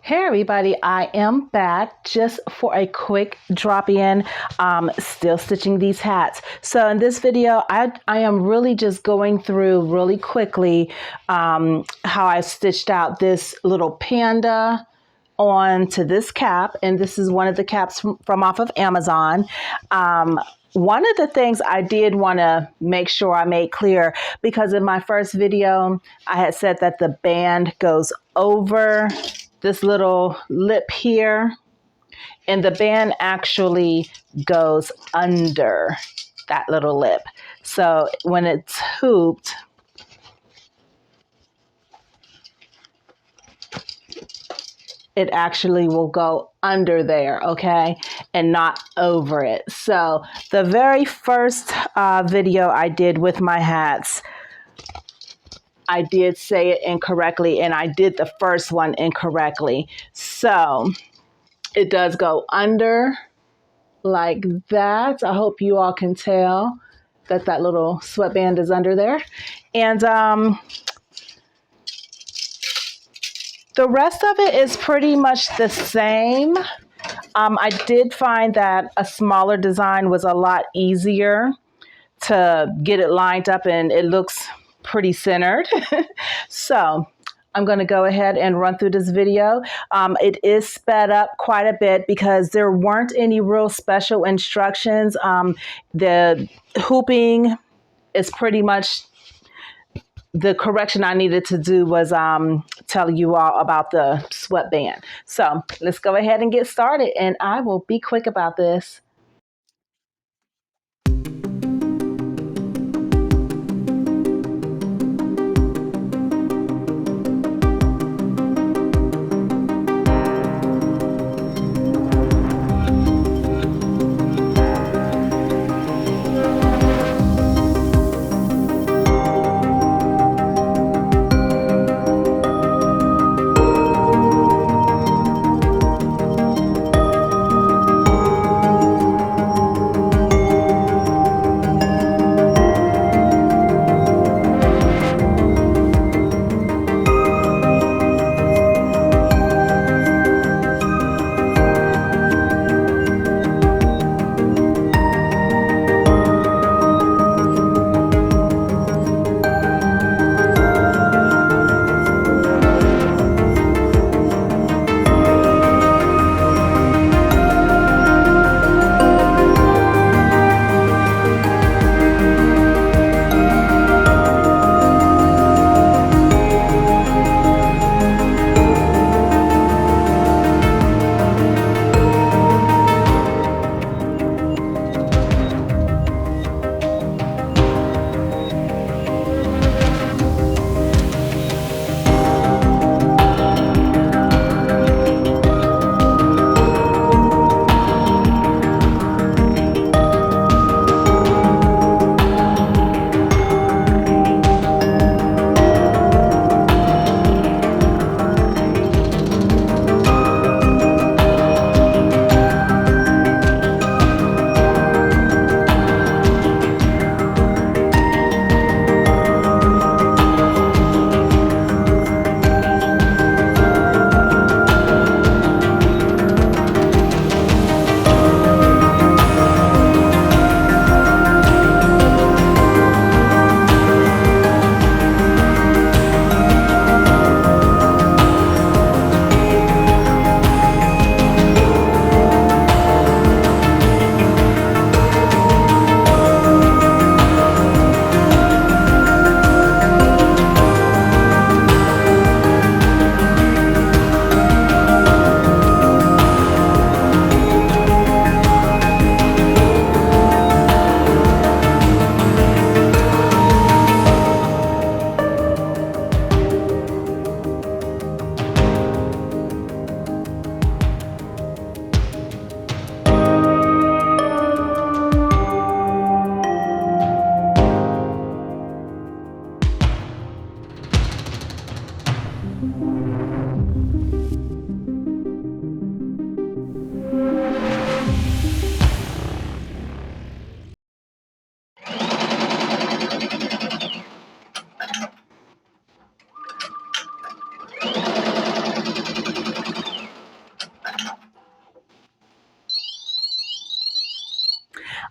Hey everybody, I am back just for a quick drop in, still stitching these hats. So in this video, I am really just going through really quickly how I stitched out this little panda onto this cap, and this is one of the caps from off of Amazon. One of the things I did want to make sure I made clear, because in my first video, I had said that the band goes over this little lip here, and the band actually goes under that little lip. So when it's hooped, it actually will go under there, okay, and not over it. So the very first video I did with my hats, I did say it incorrectly, and I did the first one incorrectly. So it does go under like that. I hope you all can tell that that little sweatband is under there. And the rest of it is pretty much the same. I did find that a smaller design was a lot easier to get it lined up, and it looks pretty centered. So I'm going to go ahead and run through this video. It is sped up quite a bit because there weren't any real special instructions. The hooping is pretty much the correction I needed to do was tell you all about the sweatband. So let's go ahead and get started, and I will be quick about this.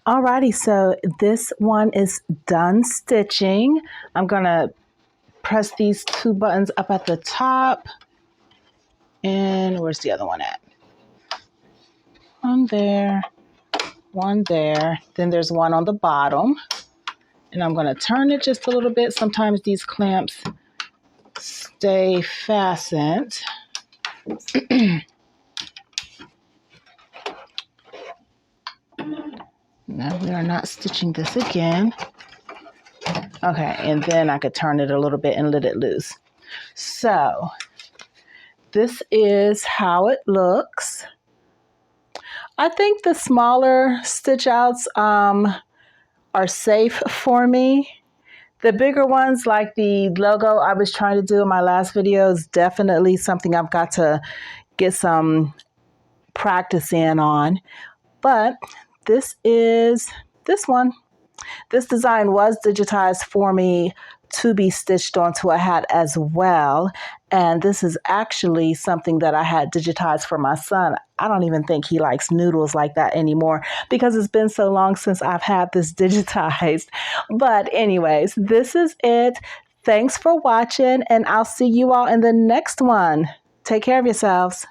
Alrighty, so this one is done stitching. I'm gonna press these two buttons up at the top. And where's the other one at? One there, one there. Then there's one on the bottom. And I'm gonna turn it just a little bit. Sometimes these clamps stay fastened. Now we are not stitching this again. Okay, and then I could turn it a little bit and let it loose. So this is how it looks. I think the smaller stitch outs are safe for me. The bigger ones, like the logo I was trying to do in my last video, is definitely something I've got to get some practice in on. But this is this one. This design was digitized for me to be stitched onto a hat as well. And this is actually something that I had digitized for my son. I don't even think he likes noodles like that anymore because it's been so long since I've had this digitized. But anyways, this is it. Thanks for watching, and I'll see you all in the next one. Take care of yourselves.